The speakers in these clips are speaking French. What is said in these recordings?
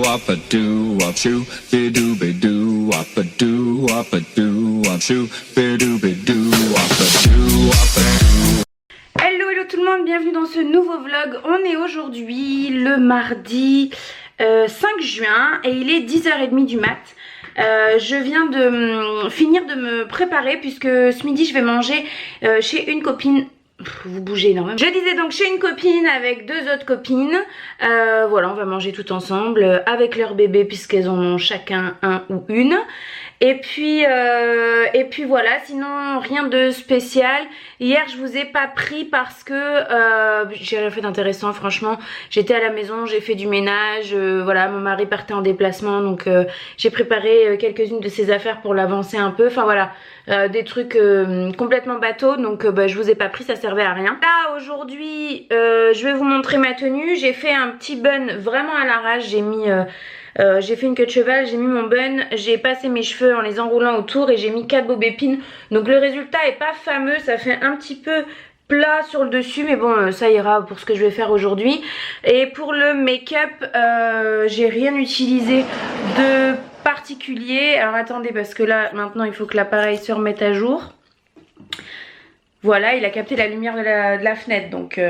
wop a doo wop shoo, bidoo bidoo wop a doo wop a doo wop shoo, bidoo bidoo wop a doo wop a doo. Hello hello tout le monde, bienvenue dans ce nouveau vlog. On est aujourd'hui le mardi 5 juin et il est 10h30 du mat. Je viens de finir de me préparer puisque ce midi je vais manger chez une copine. Vous bougez énormément. Je disais donc chez une copine avec deux autres copines. Voilà, on va manger tout ensemble avec leur bébé puisqu'elles en ont chacun un ou une. Et puis voilà, sinon rien de spécial. Hier je vous ai pas pris parce que j'ai rien fait d'intéressant franchement. J'étais à la maison, j'ai fait du ménage, voilà, mon mari partait en déplacement donc j'ai préparé quelques-unes de ses affaires pour l'avancer un peu. Enfin voilà, des trucs complètement bateaux donc je vous ai pas pris, ça servait à rien. Là aujourd'hui je vais vous montrer ma tenue. J'ai fait un petit bun vraiment à l'arrache, j'ai fait une queue de cheval, j'ai mis mon bun, j'ai passé mes cheveux en les enroulant autour et j'ai mis 4 bobépines. Donc le résultat est pas fameux, ça fait un petit peu plat sur le dessus, mais bon ça ira pour ce que je vais faire aujourd'hui. Et pour le make-up, j'ai rien utilisé de particulier. Alors attendez parce que là maintenant il faut que l'appareil se remette à jour. Voilà, il a capté la lumière de la fenêtre. Donc,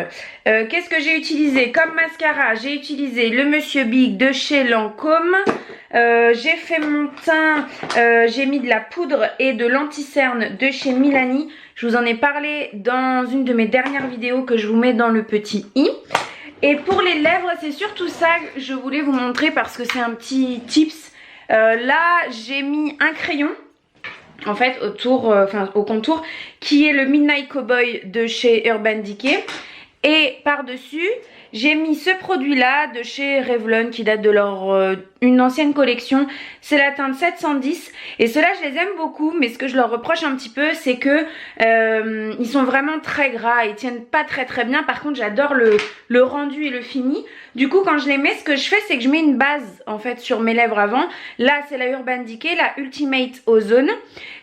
qu'est-ce que j'ai utilisé comme mascara? J'ai utilisé le Monsieur Big de chez Lancôme. J'ai fait mon teint, j'ai mis de la poudre et de l'anti-cerne de chez Milani. Je vous en ai parlé dans une de mes dernières vidéos que je vous mets dans le petit i. Et pour les lèvres, c'est surtout ça que je voulais vous montrer parce que c'est un petit tips. Là, j'ai mis un crayon. En fait au contour qui est le Midnight Cowboy de chez Urban Decay. Et par dessus j'ai mis ce produit là de chez Revlon qui date de leur une ancienne collection. C'est la teinte 710 et ceux-là je les aime beaucoup, mais ce que je leur reproche un petit peu c'est que ils sont vraiment très gras, ils tiennent pas très bien. Par contre j'adore le rendu et le fini. Du coup quand je les mets, ce que je fais c'est que je mets une base en fait sur mes lèvres avant. Là c'est la Urban Decay, la Ultimate Ozone.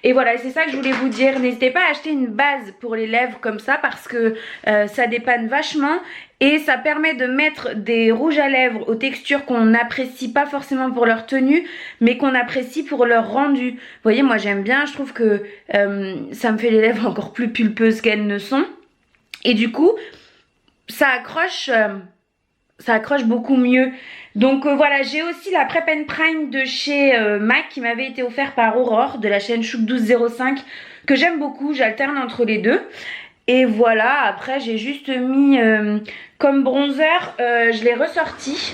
Et voilà, c'est ça que je voulais vous dire. N'hésitez pas à acheter une base pour les lèvres comme ça parce que ça dépanne vachement. Et ça permet de mettre des rouges à lèvres aux textures qu'on n'apprécie pas forcément pour leur tenue, mais qu'on apprécie pour leur rendu. Vous voyez, moi j'aime bien, je trouve que ça me fait les lèvres encore plus pulpeuses qu'elles ne sont. Et du coup, ça accroche beaucoup mieux. Donc voilà, j'ai aussi la Prep and Prime de chez MAC qui m'avait été offert par Aurore de la chaîne Chouk 1205 que j'aime beaucoup, j'alterne entre les deux. Et voilà, après j'ai juste mis comme bronzer, je l'ai ressorti.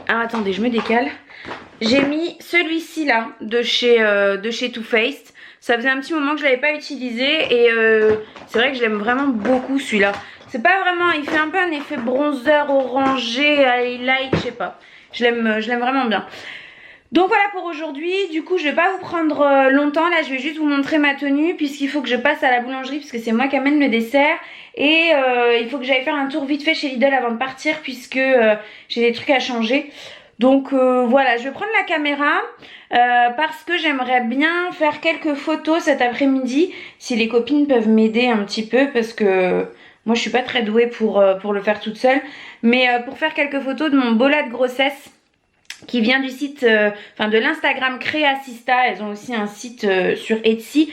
Alors attendez, je me décale. J'ai mis celui-ci là de chez Too Faced. Ça faisait un petit moment que je l'avais pas utilisé et c'est vrai que je l'aime vraiment beaucoup celui-là. C'est pas vraiment, il fait un peu un effet bronzer orangé, highlight, je sais pas. Je l'aime vraiment bien. Donc voilà pour aujourd'hui, du coup je vais pas vous prendre longtemps, là je vais juste vous montrer ma tenue puisqu'il faut que je passe à la boulangerie puisque c'est moi qui amène le dessert. Et il faut que j'aille faire un tour vite fait chez Lidl avant de partir puisque j'ai des trucs à changer. Donc voilà, je vais prendre la caméra parce que j'aimerais bien faire quelques photos cet après-midi. Si les copines peuvent m'aider un petit peu parce que moi je suis pas très douée pour le faire toute seule. Mais pour faire quelques photos de mon bola de grossesse qui vient du site, de l'Instagram Créasista. Elles ont aussi un site sur Etsy.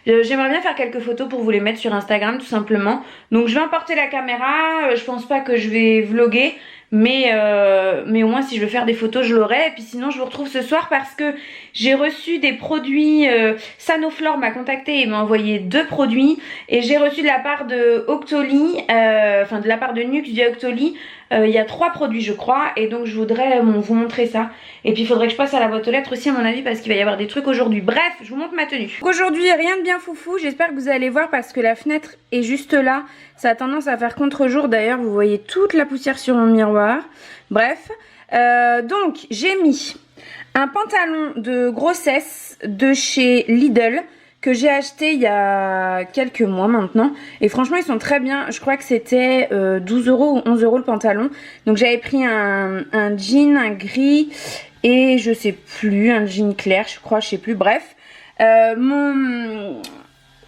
J'aimerais bien faire quelques photos pour vous les mettre sur Instagram tout simplement. Donc je vais emporter la caméra, je pense pas que je vais vlogger. Mais au moins si je veux faire des photos je l'aurai. Et puis sinon je vous retrouve ce soir parce que j'ai reçu des produits. Sanoflore m'a contacté et m'a envoyé 2 produits. Et j'ai reçu de la part de Octoly, de la part de Nux via Octoly. Il y a 3 produits je crois. Et donc je voudrais vous montrer ça. Et puis il faudrait que je passe à la boîte aux lettres aussi à mon avis parce qu'il va y avoir des trucs aujourd'hui. Bref, je vous montre ma tenue. Aujourd'hui rien de bien foufou. J'espère que vous allez voir parce que la fenêtre est juste là. Ça a tendance à faire contre-jour. D'ailleurs vous voyez toute la poussière sur mon miroir. Bref, donc j'ai mis un pantalon de grossesse de chez Lidl que j'ai acheté il y a quelques mois maintenant. Et franchement ils sont très bien. Je crois que c'était 12 € ou 11 € le pantalon. Donc j'avais pris un jean, un gris et je sais plus, un jean clair je crois, je sais plus. Bref, mon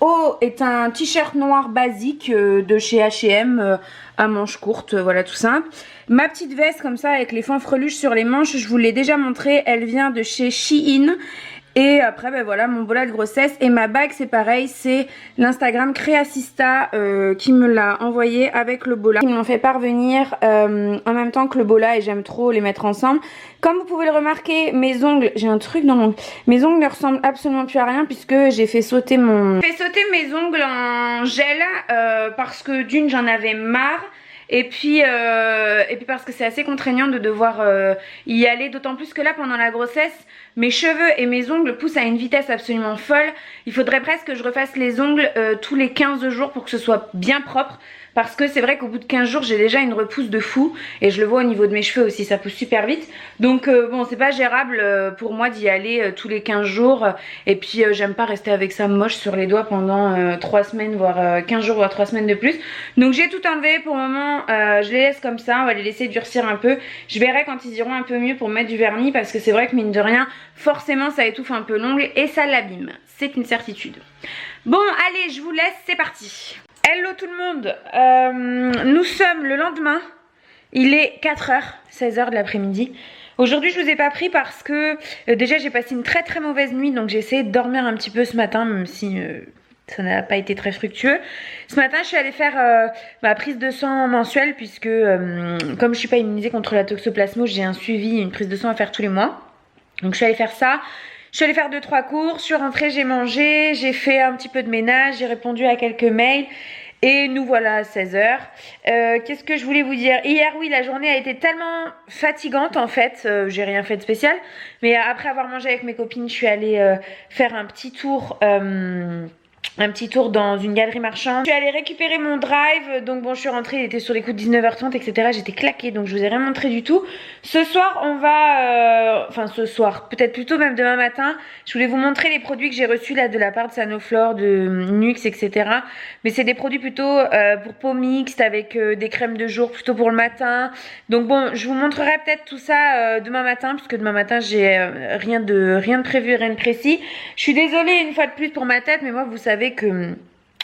haut est un t-shirt noir basique de chez H&M à manches courtes, voilà tout simple. Ma petite veste comme ça avec les fanfreluches sur les manches, je vous l'ai déjà montré, elle vient de chez Shein. Et après ben voilà mon bola de grossesse. Et ma bague c'est pareil, c'est l'Instagram Créacista qui me l'a envoyé avec le bola. Ils me l'ont fait parvenir en même temps que le bola et j'aime trop les mettre ensemble. Comme vous pouvez le remarquer, mes ongles, j'ai un truc dans mon... Mes ongles ne ressemblent absolument plus à rien puisque j'ai fait sauter mes ongles en gel parce que d'une j'en avais marre. Et puis parce que c'est assez contraignant de devoir y aller, d'autant plus que là pendant la grossesse, mes cheveux et mes ongles poussent à une vitesse absolument folle. Il faudrait presque que je refasse les ongles tous les 15 jours pour que ce soit bien propre. Parce que c'est vrai qu'au bout de 15 jours j'ai déjà une repousse de fou. Et je le vois au niveau de mes cheveux aussi, ça pousse super vite. Donc bon, c'est pas gérable pour moi d'y aller tous les 15 jours. Et puis j'aime pas rester avec ça moche sur les doigts pendant 3 semaines, voire 15 jours, voire 3 semaines de plus. Donc j'ai tout enlevé pour le moment, je les laisse comme ça, on va les laisser durcir un peu. Je verrai quand ils iront un peu mieux pour mettre du vernis. Parce que c'est vrai que mine de rien, forcément ça étouffe un peu l'ongle et ça l'abîme. C'est une certitude. Bon allez, je vous laisse, c'est parti. Hello tout le monde, nous sommes le lendemain, il est 4h, 16h de l'après-midi. Aujourd'hui je vous ai pas pris parce que déjà j'ai passé une très mauvaise nuit, donc j'ai essayé de dormir un petit peu ce matin même si ça n'a pas été très fructueux. Ce matin je suis allée faire ma prise de sang mensuelle puisque comme je suis pas immunisée contre la toxoplasmose, j'ai un suivi, une prise de sang à faire tous les mois. Donc je suis allée faire ça. Je suis allée faire 2-3 courses, je suis rentrée, j'ai mangé, j'ai fait un petit peu de ménage, j'ai répondu à quelques mails et nous voilà à 16h. Qu'est-ce que je voulais vous dire? Hier, oui, la journée a été tellement fatigante en fait, j'ai rien fait de spécial. Mais après avoir mangé avec mes copines, je suis allée faire un petit tour dans une galerie marchande. Je suis allée récupérer mon drive, donc bon je suis rentrée, il était sur les coups de 19h30 etc. J'étais claquée donc je vous ai rien montré du tout. Ce soir on va, enfin ce soir, peut-être plutôt même demain matin, je voulais vous montrer les produits que j'ai reçus là de la part de Sanoflore, de Nux etc. Mais c'est des produits plutôt pour peau mixte avec des crèmes de jour plutôt pour le matin. Donc bon je vous montrerai peut-être tout ça demain matin puisque demain matin j'ai rien de prévu, rien de précis. Je suis désolée une fois de plus pour ma tête mais moi vous savez que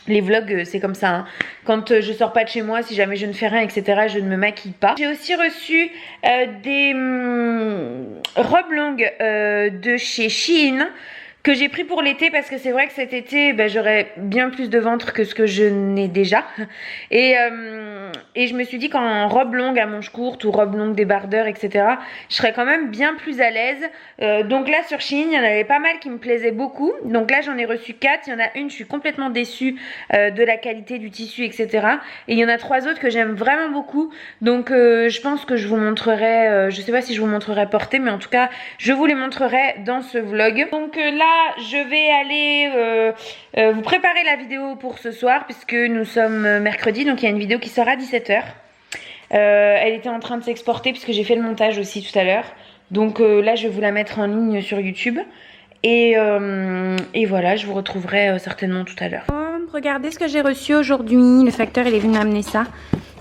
les vlogs c'est comme ça hein. Quand je sors pas de chez moi, si jamais je ne fais rien etc, je ne me maquille pas. J'ai aussi reçu des robes longues de chez Shein que j'ai pris pour l'été parce que c'est vrai que cet été j'aurais bien plus de ventre que ce que je n'ai déjà et je me suis dit qu'en robe longue à manches courtes ou robe longue débardeur etc je serais quand même bien plus à l'aise. Donc là sur Shein il y en avait pas mal qui me plaisaient beaucoup, donc là j'en ai reçu 4, il y en a une je suis complètement déçue de la qualité du tissu etc et il y en a 3 autres que j'aime vraiment beaucoup, donc je pense que je vous montrerai, je sais pas si je vous montrerai portée mais en tout cas je vous les montrerai dans ce vlog. Donc là je vais aller vous préparer la vidéo pour ce soir puisque nous sommes mercredi, donc il y a une vidéo qui sort à 17h. Elle était en train de s'exporter puisque j'ai fait le montage aussi tout à l'heure. Donc là je vais vous la mettre en ligne sur YouTube. Et voilà, je vous retrouverai certainement tout à l'heure. Regardez ce que j'ai reçu aujourd'hui. Le facteur il est venu m'amener ça.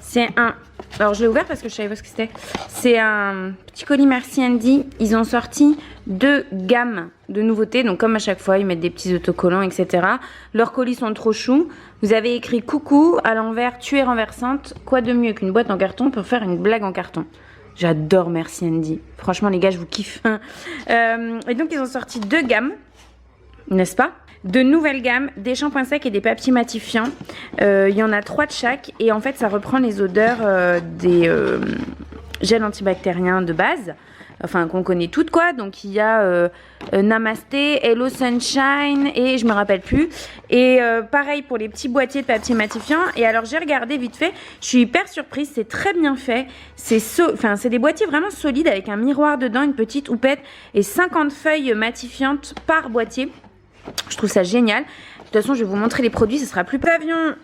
C'est un... Alors je l'ai ouvert parce que je savais pas ce que c'était. C'est un petit colis Merci Andy. Ils ont sorti 2 gammes de nouveautés. Donc comme à chaque fois ils mettent des petits autocollants etc. Leurs colis sont trop choux. Vous avez écrit coucou à l'envers, tu es renversante. Quoi de mieux qu'une boîte en carton pour faire une blague en carton? J'adore Merci Andy. Franchement les gars je vous kiffe. Et donc ils ont sorti 2 gammes, n'est-ce pas? De nouvelles gammes, des shampoings secs et des papiers matifiants. Il y en a 3 de chaque et en fait ça reprend les odeurs des gels antibactériens de base. Enfin qu'on connaît toutes quoi. Donc il y a Namasté, Hello Sunshine et je me rappelle plus. Et pareil pour les petits boîtiers de papier matifiant. Et alors j'ai regardé vite fait, je suis hyper surprise, c'est très bien fait. C'est des boîtiers vraiment solides avec un miroir dedans, une petite houppette et 50 feuilles matifiantes par boîtier. Je trouve ça génial. De toute façon je vais vous montrer les produits, ce sera plus. Nous avions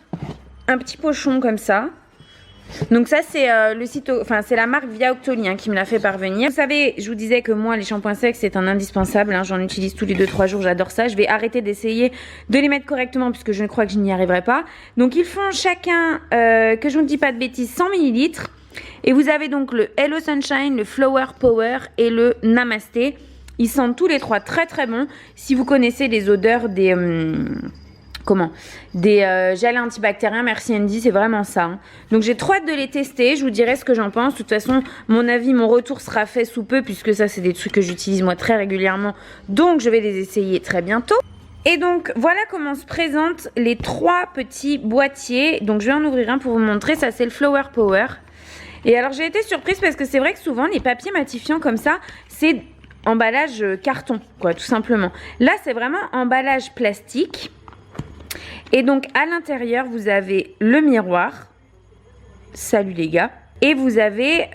un petit pochon comme ça. Donc ça c'est le site, enfin c'est la marque Via Octoly hein, qui me l'a fait parvenir. Vous savez, je vous disais que moi les shampoings secs c'est un indispensable, hein, j'en utilise tous les 2-3 jours, j'adore ça. Je vais arrêter d'essayer de les mettre correctement puisque je ne crois que je n'y arriverai pas. Donc ils font chacun, que je ne dis pas de bêtises, 100 ml. Et vous avez donc le Hello Sunshine, le Flower Power et le Namasté. Ils sentent tous les 3 très très bons. Si vous connaissez les odeurs des des gels antibactériens. Merci Andy, c'est vraiment ça. Hein. Donc j'ai trop hâte de les tester. Je vous dirai ce que j'en pense. De toute façon, mon avis, mon retour sera fait sous peu puisque ça, c'est des trucs que j'utilise moi très régulièrement. Donc je vais les essayer très bientôt. Et donc voilà comment se présentent les 3 petits boîtiers. Donc je vais en ouvrir un pour vous montrer. Ça, c'est le Flower Power. Et alors j'ai été surprise parce que c'est vrai que souvent les papiers matifiants comme ça, c'est emballage carton, quoi, tout simplement. Là, c'est vraiment emballage plastique. Et donc, à l'intérieur, vous avez le miroir. Salut les gars. Et vous avez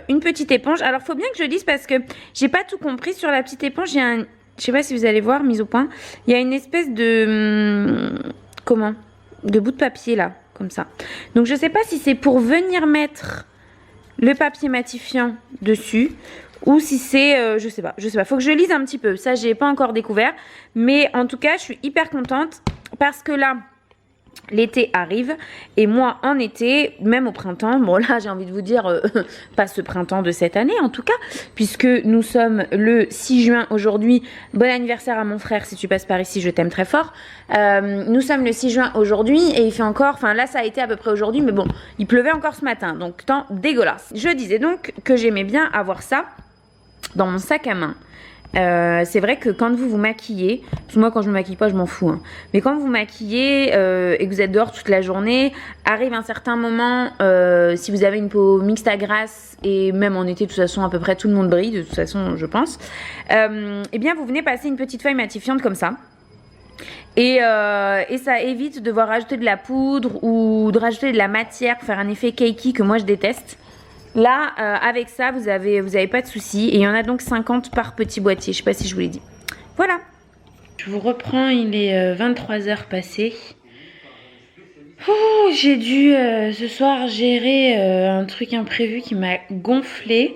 une petite éponge. Alors, il faut bien que je dise parce que j'ai pas tout compris. Sur la petite éponge, il y a un... Je sais pas si vous allez voir, mise au point. Il y a une espèce de... comment? De bout de papier, là, comme ça. Donc, je sais pas si c'est pour venir mettre le papier matifiant dessus ou si c'est, je sais pas, faut que je lise un petit peu, ça j'ai pas encore découvert, mais en tout cas je suis hyper contente parce que là l'été arrive et moi en été, même au printemps, bon là j'ai envie de vous dire pas ce printemps de cette année en tout cas, puisque nous sommes le 6 juin aujourd'hui, bon anniversaire à mon frère si tu passes par ici, je t'aime très fort. Nous sommes le 6 juin aujourd'hui et il fait encore, enfin là ça a été à peu près aujourd'hui, mais bon il pleuvait encore ce matin, donc temps dégueulasse. Je disais donc que j'aimais bien avoir ça dans mon sac à main. C'est vrai que quand vous vous maquillez, parce que moi quand je me maquille pas je m'en fous, hein, mais quand vous maquillez et que vous êtes dehors toute la journée, arrive un certain moment, si vous avez une peau mixte à grasse, et même en été de toute façon à peu près tout le monde brille, de toute façon je pense, et bien vous venez passer une petite feuille matifiante comme ça. Et ça évite de devoir rajouter de la poudre ou de rajouter de la matière pour faire un effet cakey que moi je déteste. Là, avec ça, vous avez pas de soucis. Et il y en a donc 50 par petit boîtier. Je sais pas si je vous l'ai dit. Voilà. Je vous reprends, il est 23h passé. J'ai dû ce soir gérer un truc imprévu qui m'a gonflé.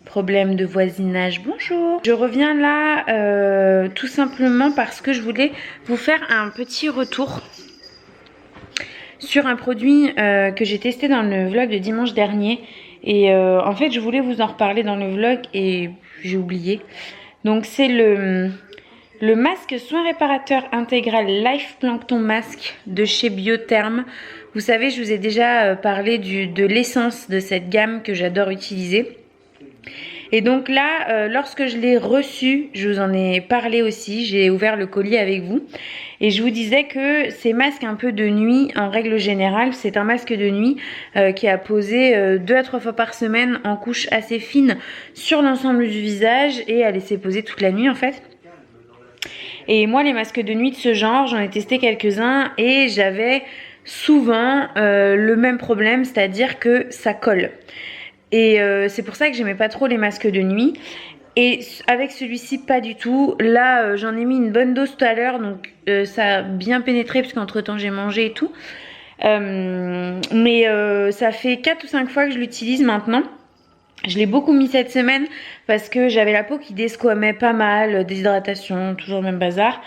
Problème de voisinage, bonjour. Je reviens là tout simplement parce que je voulais vous faire un petit retour sur un produit que j'ai testé dans le vlog de dimanche dernier. Et en fait, je voulais vous en reparler dans le vlog et j'ai oublié. Donc, c'est le masque soin réparateur intégral Life Plankton Mask de chez Biotherm. Vous savez, je vous ai déjà parlé de l'essence de cette gamme que j'adore utiliser. Et donc là, lorsque je l'ai reçu, je vous en ai parlé aussi, j'ai ouvert le colis avec vous. Et je vous disais que ces masques un peu de nuit, en règle générale, c'est un masque de nuit qui est à poser 2 à 3 fois par semaine en couche assez fine sur l'ensemble du visage et à laisser poser toute la nuit en fait. Et moi, les masques de nuit de ce genre, j'en ai testé quelques-uns et j'avais souvent le même problème, c'est-à-dire que ça colle. Et c'est pour ça que j'aimais pas trop les masques de nuit. Et avec celui-ci, pas du tout. Là, j'en ai mis une bonne dose tout à l'heure. Donc, ça a bien pénétré parce qu'entre temps, j'ai mangé et tout. Mais ça fait 4 ou 5 fois que je l'utilise maintenant. Je l'ai beaucoup mis cette semaine parce que j'avais la peau qui desquamait pas mal. Déshydratation, toujours le même bazar.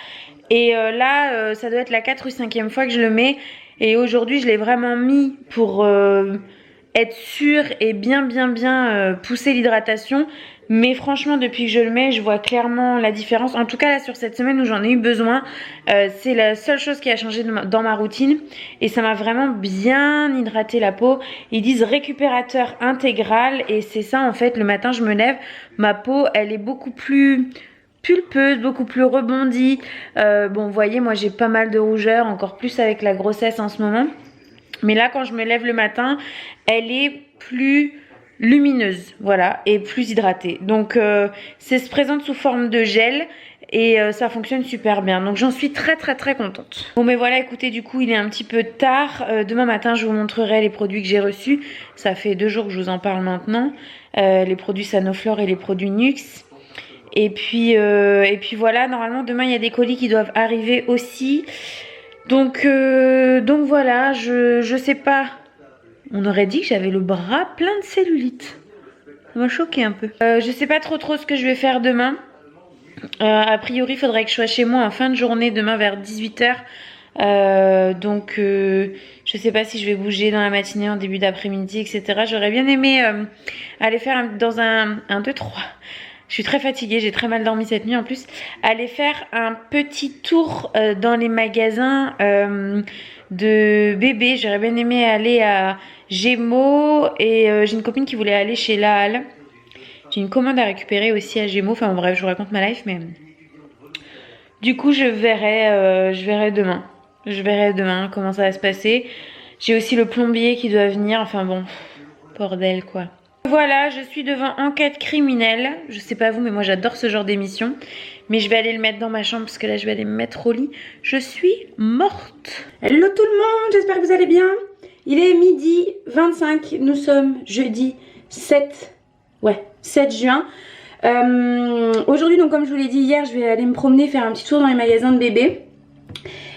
Et là, ça doit être la 4 ou 5e fois que je le mets. Et aujourd'hui, je l'ai vraiment mis pour... être sûr et bien pousser l'hydratation. Mais franchement, depuis que je le mets, je vois clairement la différence. En tout cas, là, sur cette semaine où j'en ai eu besoin, c'est la seule chose qui a changé dans ma routine. Et ça m'a vraiment bien hydraté la peau. Ils disent récupérateur intégral. Et c'est ça, en fait, le matin, je me lève. Ma peau, elle est beaucoup plus pulpeuse, beaucoup plus rebondie. Bon, vous voyez, moi, j'ai pas mal de rougeur, encore plus avec la grossesse en ce moment. Mais là, quand je me lève le matin, elle est plus lumineuse, voilà, et plus hydratée. Donc, ça se présente sous forme de gel et ça fonctionne super bien. Donc, j'en suis très contente. Bon, mais voilà, écoutez, du coup, il est un petit peu tard. Demain matin, je vous montrerai les produits que j'ai reçus. Ça fait 2 jours que je vous en parle maintenant. Les produits Sanoflore et les produits Nuxe. Et puis voilà, normalement, demain, il y a des colis qui doivent arriver aussi. Donc voilà, je sais pas. On aurait dit que j'avais le bras plein de cellulite. Ça m'a choqué un peu. Je sais pas trop ce que je vais faire demain. A priori, il faudrait que je sois chez moi en fin de journée, demain vers 18h. Donc je sais pas si je vais bouger dans la matinée, en début d'après-midi, etc. J'aurais bien aimé aller faire dans un 2, 3. Je suis très fatiguée, j'ai très mal dormi cette nuit en plus. Aller faire un petit tour dans les magasins de bébés. J'aurais bien aimé aller à Gémeaux et j'ai une copine qui voulait aller chez La Halle. J'ai une commande à récupérer aussi à Gémeaux. Enfin bon, bref, je vous raconte ma life, mais du coup je verrai demain. Je verrai demain comment ça va se passer. J'ai aussi le plombier qui doit venir. Enfin bon, bordel quoi. Voilà, je suis devant Enquête criminelle. Je sais pas vous, mais moi j'adore ce genre d'émission. Mais je vais aller le mettre dans ma chambre parce que là je vais aller me mettre au lit. Je suis morte. Hello tout le monde, j'espère que vous allez bien. Il est midi 25, nous sommes jeudi 7 juin. Aujourd'hui, donc comme je vous l'ai dit hier, je vais aller me promener, faire un petit tour dans les magasins de bébés.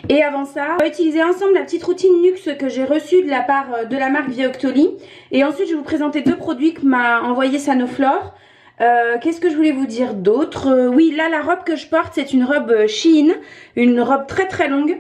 Et avant ça, on va utiliser ensemble la petite routine Nuxe que j'ai reçue de la part de la marque Via Octoly. Et ensuite, je vais vous présenter deux produits que m'a envoyé Sanoflore. Qu'est-ce que je voulais vous dire d'autre? Oui, là, la robe que je porte, c'est une robe Shein, une robe très très longue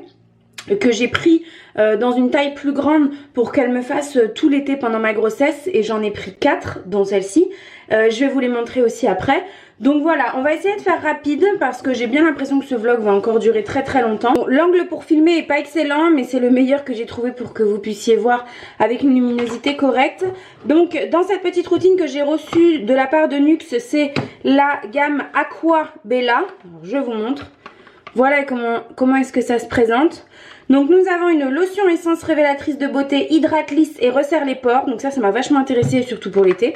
que j'ai pris dans une taille plus grande pour qu'elle me fasse tout l'été pendant ma grossesse. Et j'en ai pris 4, dont celle-ci. Je vais vous les montrer aussi après. Donc voilà, on va essayer de faire rapide parce que j'ai bien l'impression que ce vlog va encore durer très très longtemps. Bon, l'angle pour filmer est pas excellent, mais c'est le meilleur que j'ai trouvé pour que vous puissiez voir avec une luminosité correcte. Donc dans cette petite routine que j'ai reçue de la part de Nuxe, c'est la gamme Aqua Bella. Alors, je vous montre. Voilà comment est-ce que ça se présente. Donc nous avons une lotion essence révélatrice de beauté, hydrate, lisse et resserre les pores. Donc ça m'a vachement intéressée, surtout pour l'été.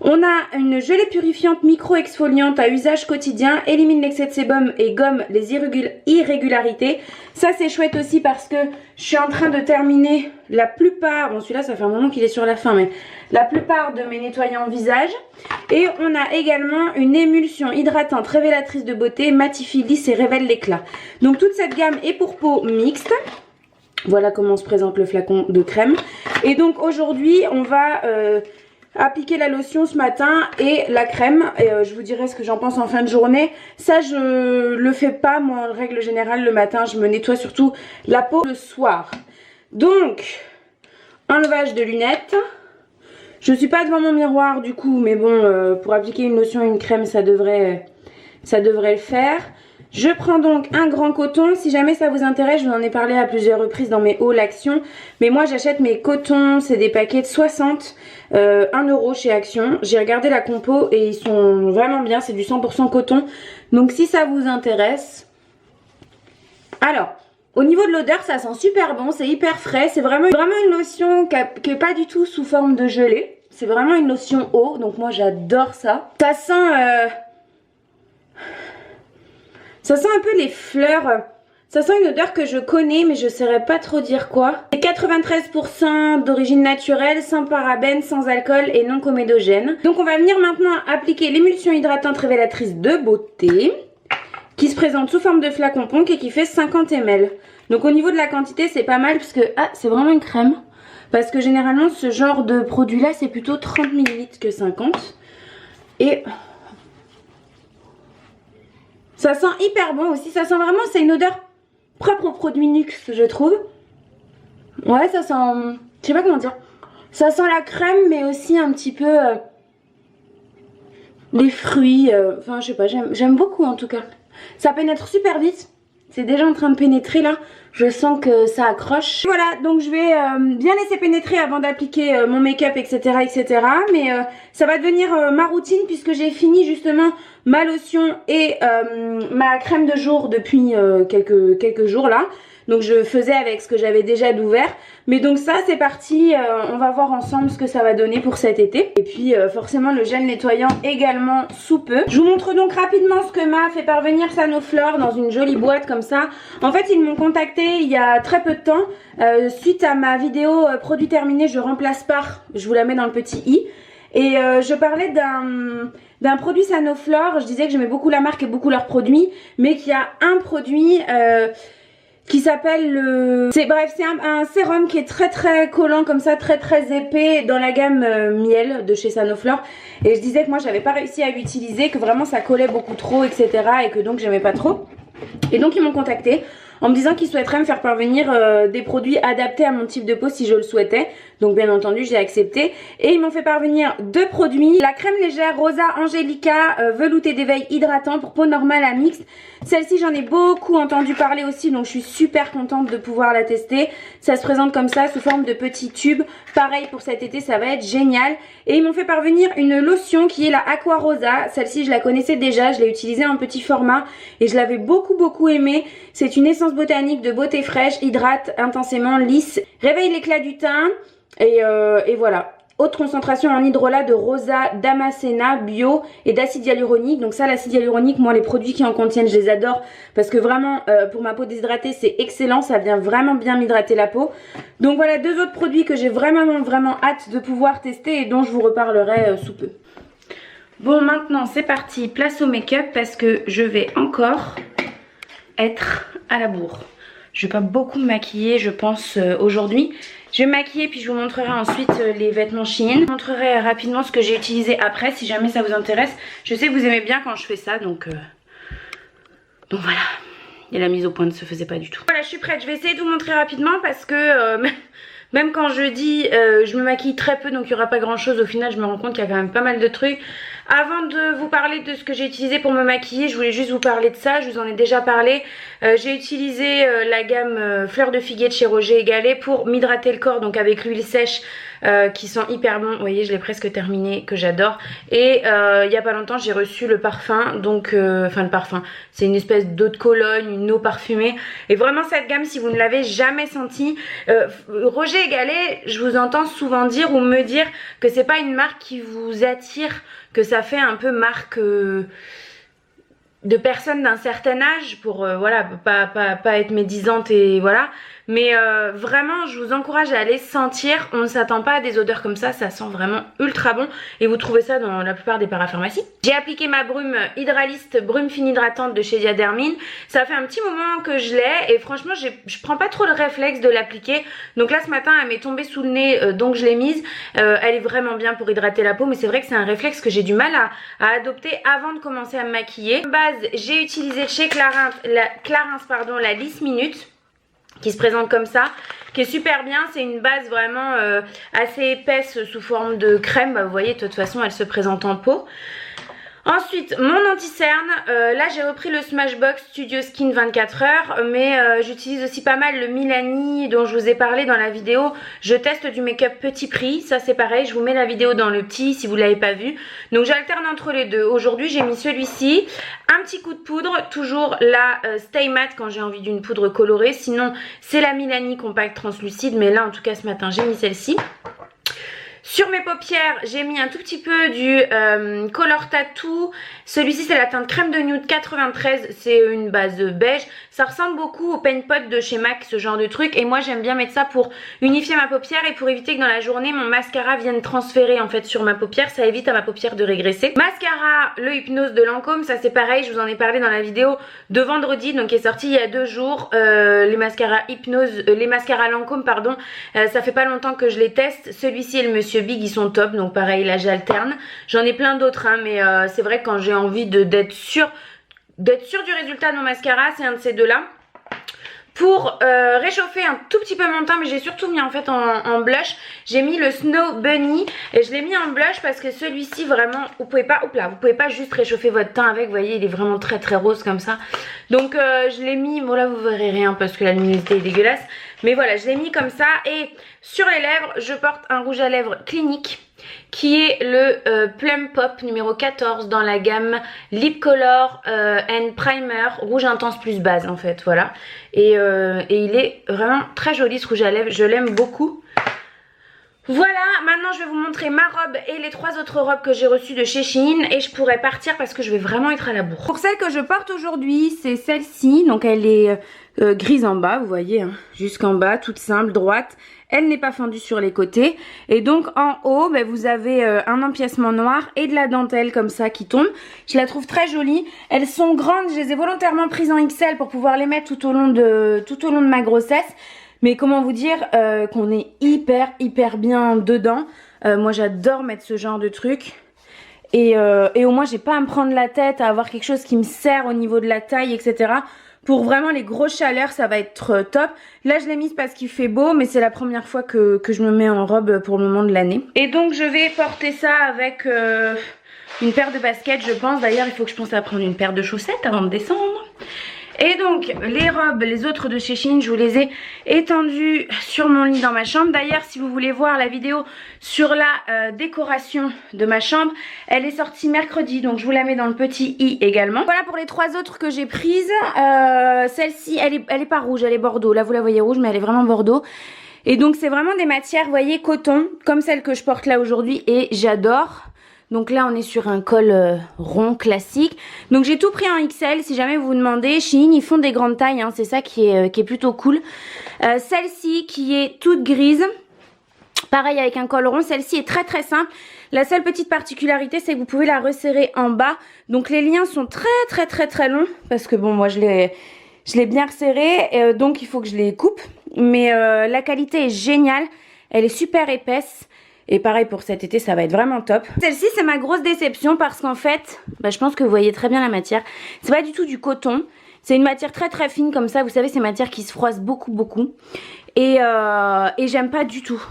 On a une gelée purifiante micro-exfoliante à usage quotidien, élimine l'excès de sébum et gomme les irrégularités. Ça c'est chouette aussi parce que je suis en train de terminer la plupart, bon celui-là ça fait un moment qu'il est sur la fin, mais la plupart de mes nettoyants visage. Et on a également une émulsion hydratante révélatrice de beauté, matifie, lisse et révèle l'éclat. Donc toute cette gamme est pour peau mixte. Voilà comment se présente le flacon de crème. Et donc aujourd'hui on va appliquer la lotion ce matin et la crème. Et je vous dirai ce que j'en pense en fin de journée. Ça je le fais pas moi en règle générale le matin. Je me nettoie surtout la peau le soir. Donc enlevage de lunettes. Je suis pas devant mon miroir du coup, mais bon pour appliquer une lotion et une crème ça devrait le faire. Je prends donc un grand coton. Si jamais ça vous intéresse, je vous en ai parlé à plusieurs reprises dans mes hauls Action. Mais moi j'achète mes cotons, c'est des paquets de 60, 1 € chez Action. J'ai regardé la compo et ils sont vraiment bien, c'est du 100% coton. Donc si ça vous intéresse. Alors, au niveau de l'odeur, ça sent super bon, c'est hyper frais. C'est vraiment une lotion qui est pas du tout sous forme de gelée. C'est vraiment une lotion eau, donc moi j'adore ça. Ça sent un peu les fleurs, ça sent une odeur que je connais mais je ne saurais pas trop dire quoi. C'est 93% d'origine naturelle, sans parabènes, sans alcool et non comédogène. Donc on va venir maintenant appliquer l'émulsion hydratante révélatrice de beauté qui se présente sous forme de flacon ponk et qui fait 50 ml. Donc au niveau de la quantité c'est pas mal parce que c'est vraiment une crème. Parce que généralement ce genre de produit là c'est plutôt 30 ml que 50. Et ça sent hyper bon aussi, ça sent vraiment, c'est une odeur propre aux produits Nuxe je trouve. Ouais ça sent, je sais pas comment dire. Ça sent la crème mais aussi un petit peu les fruits, enfin je sais pas, j'aime beaucoup en tout cas. Ça pénètre super vite, c'est déjà en train de pénétrer là. Je sens que ça accroche. Voilà, donc je vais bien laisser pénétrer avant d'appliquer mon make-up, etc. Mais ça va devenir ma routine puisque j'ai fini justement ma lotion et ma crème de jour depuis quelques jours là. Donc je faisais avec ce que j'avais déjà d'ouvert. Mais donc ça c'est parti, on va voir ensemble ce que ça va donner pour cet été. Et puis forcément le gel nettoyant également sous peu. Je vous montre donc rapidement ce que m'a fait parvenir Sanoflore dans une jolie boîte comme ça. En fait ils m'ont contacté il y a très peu de temps. Suite à ma vidéo produit terminé, je remplace par, je vous la mets dans le petit i. Et je parlais d'un produit Sanoflore. Je disais que j'aimais beaucoup la marque et beaucoup leurs produits. Mais qu'il y a un produit qui s'appelle c'est un sérum qui est très très collant comme ça, très très épais dans la gamme miel de chez Sanoflore. Et je disais que moi j'avais pas réussi à l'utiliser, que vraiment ça collait beaucoup trop, etc. Et que donc j'aimais pas trop. Et donc ils m'ont contacté en me disant qu'ils souhaiteraient me faire parvenir des produits adaptés à mon type de peau si je le souhaitais. Donc bien entendu j'ai accepté et ils m'ont fait parvenir 2 produits. La crème légère Rosa Angelica velouté d'éveil hydratant pour peau normale à mixte. Celle-ci j'en ai beaucoup entendu parler aussi, donc je suis super contente de pouvoir la tester. Ça se présente comme ça sous forme de petits tubes. Pareil pour cet été, ça va être génial. Et ils m'ont fait parvenir une lotion qui est la Aqua Rosa. Celle-ci je la connaissais déjà, je l'ai utilisée en petit format et je l'avais beaucoup aimée. C'est une essence botanique de beauté fraîche, hydrate intensément, lisse, réveille l'éclat du teint et voilà. Haute concentration en hydrolat de Rosa Damascena bio et d'acide hyaluronique. Donc ça, l'acide hyaluronique, moi les produits qui en contiennent, je les adore parce que vraiment pour ma peau déshydratée, c'est excellent. Ça vient vraiment bien m'hydrater la peau. Donc voilà 2 autres produits que j'ai vraiment hâte de pouvoir tester et dont je vous reparlerai sous peu. Bon, maintenant c'est parti, place au make-up parce que je vais encore être à la bourre. Je vais pas beaucoup me maquiller je pense aujourd'hui. Je vais me maquiller puis je vous montrerai ensuite les vêtements Shein. Je vous montrerai rapidement ce que j'ai utilisé après si jamais ça vous intéresse. Je sais que vous aimez bien quand je fais ça donc voilà. Et la mise au point ne se faisait pas du tout. Voilà, je suis prête. Je vais essayer de vous montrer rapidement parce que même quand je dis je me maquille très peu donc il n'y aura pas grand chose, au final je me rends compte qu'il y a quand même pas mal de trucs. Avant de vous parler de ce que j'ai utilisé pour me maquiller, je voulais juste vous parler de ça, je vous en ai déjà parlé. J'ai utilisé la gamme Fleur de Figuier de chez Roger & Gallet pour m'hydrater le corps, donc avec l'huile sèche qui sent hyper bon. Vous voyez, je l'ai presque terminé, que j'adore. Et il y a pas longtemps, j'ai reçu le parfum, donc enfin le parfum, c'est une espèce d'eau de Cologne, une eau parfumée. Et vraiment cette gamme, si vous ne l'avez jamais sentie, Roger & Gallet, je vous entends souvent dire ou me dire que c'est pas une marque qui vous attire, que ça fait un peu marque de personnes d'un certain âge pour voilà pas être médisante et voilà. Mais vraiment je vous encourage à aller sentir. On ne s'attend pas à des odeurs comme ça sent vraiment ultra bon et vous trouvez ça dans la plupart des parapharmacies. J'ai appliqué ma brume Hydraliste, brume fine hydratante de chez Diadermine. Ça fait un petit moment que je l'ai et franchement je prends pas trop le réflexe de l'appliquer. Donc là ce matin elle m'est tombée sous le nez donc je l'ai mise. Elle est vraiment bien pour hydrater la peau mais c'est vrai que c'est un réflexe que j'ai du mal à adopter avant de commencer à me maquiller. De base j'ai utilisé de chez Clarins la Lisse Minute, qui se présente comme ça, qui est super bien. C'est une base vraiment assez épaisse sous forme de crème. Bah, vous voyez, de toute façon, elle se présente en pot. Ensuite, mon anti-cerne, là j'ai repris le Smashbox Studio Skin 24 heures, mais j'utilise aussi pas mal le Milani dont je vous ai parlé dans la vidéo. Je teste du make-up petit prix, ça c'est pareil, je vous mets la vidéo dans le petit si vous l'avez pas vu. Donc j'alterne entre les deux. Aujourd'hui j'ai mis celui-ci, un petit coup de poudre, toujours la Stay Matte quand j'ai envie d'une poudre colorée, sinon c'est la Milani Compact Translucide, mais là en tout cas ce matin j'ai mis celle-ci. Sur mes paupières, j'ai mis un tout petit peu du Color Tattoo. Celui-ci, c'est la teinte crème de nude 93. C'est une base beige. Ça ressemble beaucoup au Paint Pot de chez MAC, ce genre de truc. Et moi, j'aime bien mettre ça pour unifier ma paupière et pour éviter que dans la journée, mon mascara vienne transférer en fait sur ma paupière. Ça évite à ma paupière de régresser. Mascara, le Hypnose de Lancôme. Ça, c'est pareil. Je vous en ai parlé dans la vidéo de vendredi, donc qui est sortie il y a 2 jours. Les mascaras Hypnose, les mascaras Lancôme, pardon. Ça fait pas longtemps que je les teste. Celui-ci et le Monsieur Big, ils sont top, donc pareil là j'alterne. J'en ai plein d'autres hein, mais c'est vrai que quand j'ai envie d'être sûre du résultat de mon mascara, c'est un de ces deux là. Pour réchauffer un tout petit peu mon teint, mais j'ai surtout mis en fait en blush, j'ai mis le Snow Bunny et je l'ai mis en blush parce que celui-ci vraiment, vous pouvez pas juste réchauffer votre teint avec, vous voyez il est vraiment très rose comme ça. Donc je l'ai mis, bon là vous verrez rien parce que la luminosité est dégueulasse, mais voilà je l'ai mis comme ça. Et sur les lèvres je porte un rouge à lèvres Clinique qui est le Plum Pop numéro 14 dans la gamme Lip Color and Primer, rouge intense plus base en fait, voilà. Et il est vraiment très joli ce rouge à lèvres, je l'aime beaucoup. Voilà, maintenant je vais vous montrer ma robe et les 3 autres robes que j'ai reçues de chez Shein et je pourrais partir parce que je vais vraiment être à la bourre. Pour celle que je porte aujourd'hui, c'est celle-ci, donc elle est grise en bas, vous voyez, hein, jusqu'en bas, toute simple, droite. Elle n'est pas fendue sur les côtés et donc en haut ben, vous avez un empiècement noir et de la dentelle comme ça qui tombe. Je la trouve très jolie. Elles sont grandes, je les ai volontairement prises en XL pour pouvoir les mettre tout au long de ma grossesse. Mais comment vous dire qu'on est hyper bien dedans. Moi j'adore mettre ce genre de truc. Et au moins j'ai pas à me prendre la tête, à avoir quelque chose qui me serre au niveau de la taille, etc. Pour vraiment les grosses chaleurs, ça va être top. Là, je l'ai mise parce qu'il fait beau, mais c'est la première fois que je me mets en robe pour le moment de l'année. Et donc, je vais porter ça avec une paire de baskets, je pense. D'ailleurs, il faut que je pense à prendre une paire de chaussettes avant de descendre. Et donc, les robes, les autres de chez Shein, je vous les ai étendues sur mon lit dans ma chambre. D'ailleurs, si vous voulez voir la vidéo sur la décoration de ma chambre, elle est sortie mercredi. Donc, je vous la mets dans le petit i également. Voilà pour les 3 autres que j'ai prises. Celle-ci, elle est pas rouge, elle est bordeaux. Là, vous la voyez rouge, mais elle est vraiment bordeaux. Et donc, c'est vraiment des matières, vous voyez, coton, comme celle que je porte là aujourd'hui. Et j'adore. Donc là, on est sur un col rond classique. Donc j'ai tout pris en XL. Si jamais vous vous demandez, Shein, ils font des grandes tailles. Hein, c'est ça qui est plutôt cool. Celle-ci qui est toute grise. Pareil avec un col rond. Celle-ci est très très simple. La seule petite particularité, c'est que vous pouvez la resserrer en bas. Donc les liens sont très longs. Parce que bon, moi je l'ai bien resserré. Donc il faut que je les coupe. Mais la qualité est géniale. Elle est super épaisse. Et pareil pour cet été, ça va être vraiment top. Celle-ci, c'est ma grosse déception parce qu'en fait, je pense que vous voyez très bien la matière. C'est pas du tout du coton. C'est une matière très fine comme ça. Vous savez, c'est matière qui se froisse beaucoup. Et j'aime pas du tout.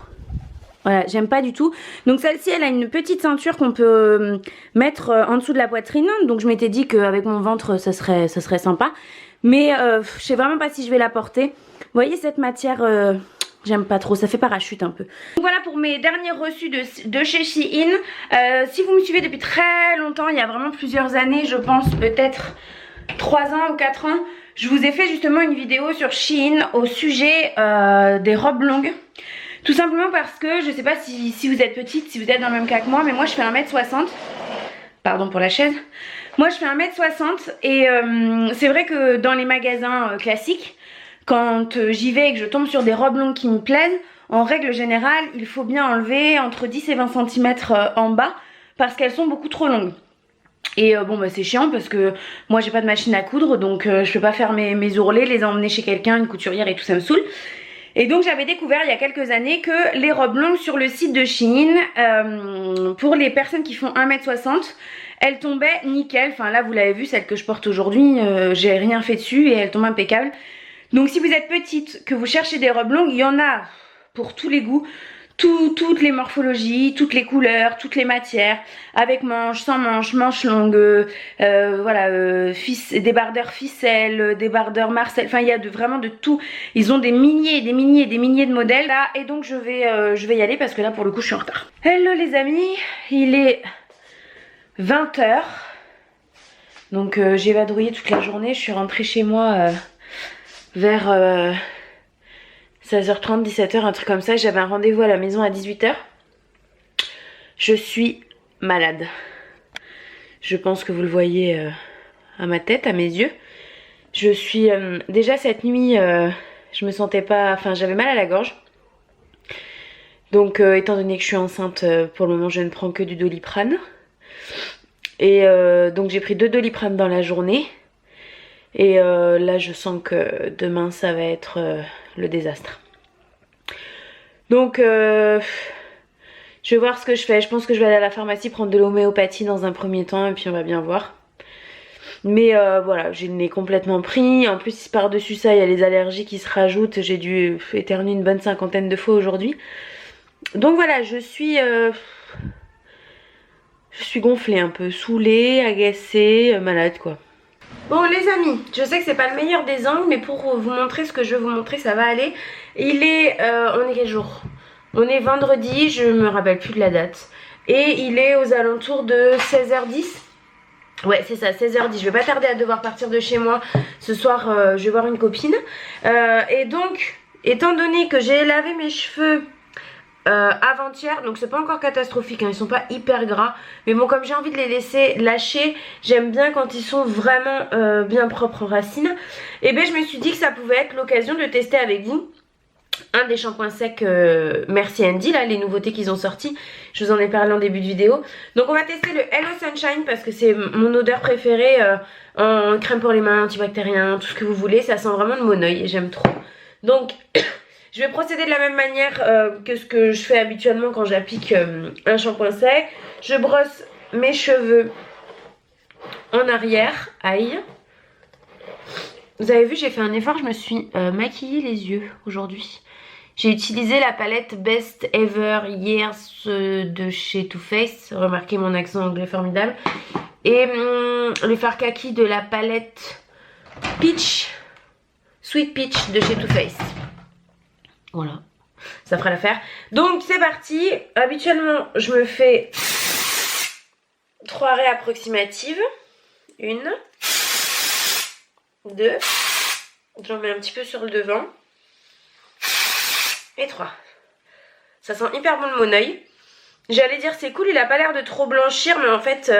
Voilà, j'aime pas du tout. Donc celle-ci, elle a une petite ceinture qu'on peut mettre en dessous de la poitrine. Donc je m'étais dit qu'avec mon ventre, ça serait sympa. Mais je sais vraiment pas si je vais la porter. Vous voyez cette matière... j'aime pas trop, ça fait parachute un peu. Donc voilà pour mes derniers reçus de chez Shein. Si vous me suivez depuis très longtemps, il y a vraiment plusieurs années, je pense peut-être 3 ans ou 4 ans, je vous ai fait justement une vidéo sur Shein au sujet des robes longues. Tout simplement parce que, je sais pas si vous êtes petite, si vous êtes dans le même cas que moi, mais moi je fais 1m60. Pardon pour la chaise. Moi je fais 1m60 et c'est vrai que dans les magasins classiques, quand j'y vais et que je tombe sur des robes longues qui me plaisent, en règle générale, il faut bien enlever entre 10 et 20 cm en bas parce qu'elles sont beaucoup trop longues. Et bon c'est chiant parce que moi j'ai pas de machine à coudre, donc je peux pas faire mes ourlets, les emmener chez quelqu'un, une couturière et tout, ça me saoule. Et donc j'avais découvert il y a quelques années que les robes longues sur le site de Shein, pour les personnes qui font 1m60, elles tombaient nickel. Enfin là vous l'avez vu, celle que je porte aujourd'hui, j'ai rien fait dessus et elle tombe impeccable. Donc si vous êtes petite, que vous cherchez des robes longues, il y en a pour tous les goûts, toutes les morphologies, toutes les couleurs, toutes les matières, avec manches, sans manches, manches longues, voilà, débardeurs ficelle, débardeurs Marcel, enfin il y a vraiment de tout. Ils ont des milliers et des milliers et des milliers de modèles là, et donc je vais y aller parce que là pour le coup je suis en retard. Hello les amis, il est 20 h, donc j'ai vadrouillé toute la journée, je suis rentrée chez moi vers 16h30, 17h, un truc comme ça. J'avais un rendez-vous à la maison à 18h. Je suis malade. Je pense que vous le voyez à ma tête, à mes yeux. Je suis... déjà cette nuit, je me sentais pas... Enfin, j'avais mal à la gorge. Donc, étant donné que je suis enceinte, pour le moment, je ne prends que du Doliprane. Et donc, j'ai pris 2 Doliprane dans la journée. Et là je sens que demain ça va être le désastre. Donc je vais voir ce que je fais. Je pense que je vais aller à la pharmacie prendre de l'homéopathie dans un premier temps et puis on va bien voir. Mais voilà, j'ai le nez complètement pris. En plus par-dessus ça il y a les allergies qui se rajoutent. J'ai dû éternuer une bonne 50aine de fois aujourd'hui. Donc voilà, je suis gonflée un peu, saoulée, agacée, malade quoi. Bon les amis, je sais que c'est pas le meilleur des angles, mais pour vous montrer ce que je veux vous montrer, ça va aller. Il est, on est quel jour? On est vendredi, je me rappelle plus de la date. Et il est aux alentours de 16h10. Ouais c'est ça, 16h10, je vais pas tarder à devoir partir de chez moi. Ce soir je vais voir une copine. Et donc, étant donné que j'ai lavé mes cheveux avant-hier, donc c'est pas encore catastrophique hein, ils sont pas hyper gras, mais bon comme j'ai envie de les laisser lâcher, j'aime bien quand ils sont vraiment bien propres aux racines, et ben je me suis dit que ça pouvait être l'occasion de tester avec vous un des shampoings secs Merci Andy, là les nouveautés qu'ils ont sortis, je vous en ai parlé en début de vidéo. Donc on va tester le Hello Sunshine parce que c'est mon odeur préférée, en crème pour les mains, antibactérien, tout ce que vous voulez, ça sent vraiment le monoeil et j'aime trop. Donc je vais procéder de la même manière que ce que je fais habituellement quand j'applique un shampoing sec. Je brosse mes cheveux en arrière, aïe. vous avez vu, j'ai fait un effort, je me suis maquillée les yeux aujourd'hui. J'ai utilisé la palette Best Ever Years de chez Too Faced. Remarquez mon accent anglais formidable. Et le fard kaki de la palette Peach, Sweet Peach de chez Too Faced. Voilà, ça fera l'affaire. Donc c'est parti. Habituellement, je me fais 3 raies approximatives. 1, 2. J'en mets un petit peu sur le devant. Et 3. Ça sent hyper bon de mon oeil. J'allais dire c'est cool, il a pas l'air de trop blanchir, mais en fait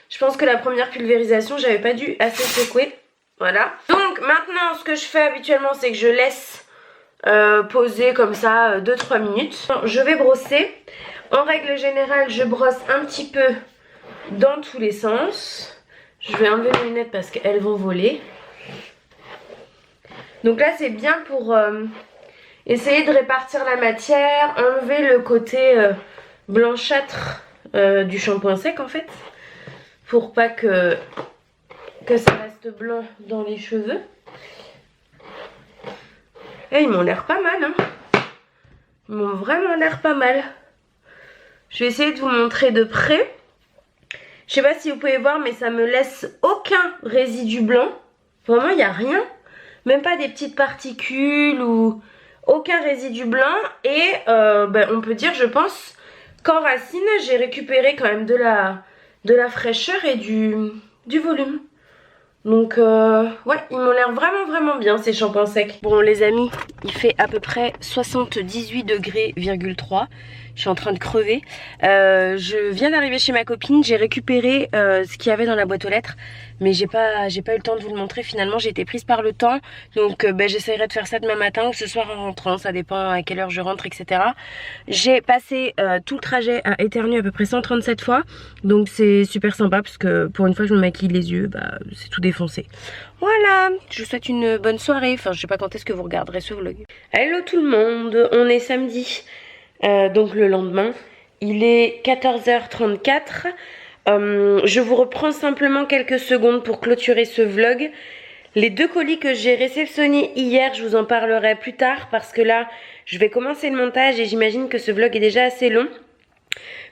je pense que la première pulvérisation j'avais pas dû assez secouer. Voilà. Donc maintenant ce que je fais habituellement c'est que je laisse poser comme ça 2-3 minutes. Je vais brosser. En règle générale je brosse un petit peu dans tous les sens. Je vais enlever mes lunettes parce qu'elles vont voler. Donc là c'est bien pour essayer de répartir la matière, enlever le côté blanchâtre du shampoing sec en fait, pour pas que ça reste blanc dans les cheveux. Et ils m'ont l'air pas mal, hein. Ils m'ont vraiment l'air pas mal. Je vais essayer de vous montrer de près. Je sais pas si vous pouvez voir, mais ça me laisse aucun résidu blanc. Vraiment, il n'y a rien. Même pas des petites particules ou aucun résidu blanc. Et on peut dire, je pense, qu'en racine, j'ai récupéré quand même de la fraîcheur et du volume. Donc ouais, ils m'ont l'air vraiment bien ces shampoings secs. Bon les amis, il fait à peu près 78 degrés, je suis en train de crever. Je viens d'arriver chez ma copine, j'ai récupéré ce qu'il y avait dans la boîte aux lettres. Mais j'ai pas eu le temps de vous le montrer finalement, j'ai été prise par le temps. Donc j'essaierai de faire ça demain matin ou ce soir en rentrant, ça dépend à quelle heure je rentre, etc. J'ai passé tout le trajet à éternuer à peu près 137 fois. Donc c'est super sympa parce que pour une fois je me maquille les yeux, c'est tout défoncé. Voilà, je vous souhaite une bonne soirée. Enfin je sais pas quand est-ce que vous regarderez ce vlog. Hello tout le monde, on est samedi, donc le lendemain. Il est 14h34. Je vous reprends simplement quelques secondes pour clôturer ce vlog. Les 2 colis que j'ai réceptionnés hier, je vous en parlerai plus tard parce que là, je vais commencer le montage et j'imagine que ce vlog est déjà assez long.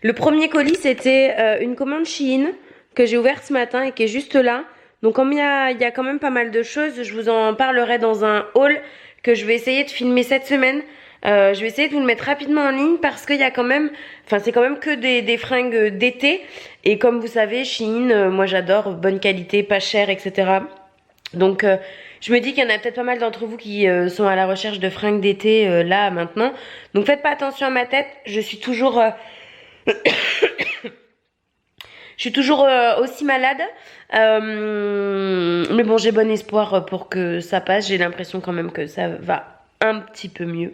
Le premier colis, c'était une commande Shein que j'ai ouverte ce matin et qui est juste là. Donc comme il y a quand même pas mal de choses, je vous en parlerai dans un haul que je vais essayer de filmer cette semaine. Je vais essayer de vous le mettre rapidement en ligne parce qu'il y a quand même, c'est quand même que des fringues d'été. Et comme vous savez, Shein, moi j'adore, bonne qualité, pas cher, etc. Donc je me dis qu'il y en a peut-être pas mal d'entre vous qui sont à la recherche de fringues d'été là maintenant. Donc faites pas attention à ma tête, je suis toujours aussi malade. Mais bon, j'ai bon espoir pour que ça passe. J'ai l'impression quand même que ça va un petit peu mieux.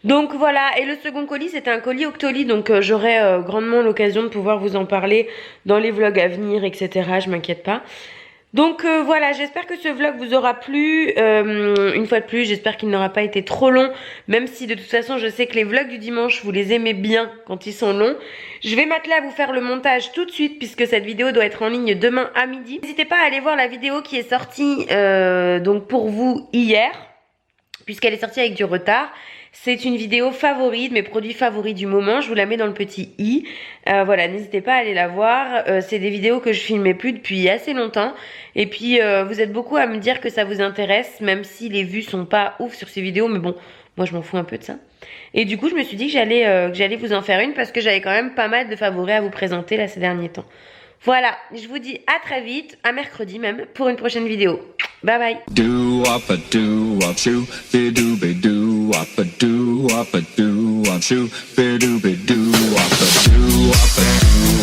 Donc voilà, et le second colis c'était un colis Octoly, donc j'aurai grandement l'occasion de pouvoir vous en parler dans les vlogs à venir, etc. Je m'inquiète pas. Donc voilà, j'espère que ce vlog vous aura plu. Une fois de plus, j'espère qu'il n'aura pas été trop long, même si de toute façon je sais que les vlogs du dimanche vous les aimez bien quand ils sont longs. Je vais m'atteler à vous faire le montage tout de suite puisque cette vidéo doit être en ligne demain à midi. N'hésitez pas à aller voir la vidéo qui est sortie donc pour vous hier, puisqu'elle est sortie avec du retard. C'est une vidéo favorite, mes produits favoris du moment. Je vous la mets dans le petit i. Voilà, n'hésitez pas à aller la voir. C'est des vidéos que je filmais plus depuis assez longtemps. Et puis, vous êtes beaucoup à me dire que ça vous intéresse, même si les vues sont pas ouf sur ces vidéos. Mais bon, moi je m'en fous un peu de ça. Et du coup, je me suis dit que j'allais vous en faire une parce que j'avais quand même pas mal de favoris à vous présenter là ces derniers temps. Voilà, je vous dis à très vite, à mercredi même, pour une prochaine vidéo. Bye bye. Do up a do up shoo be do up a do up a do up shoo be do up a do up a do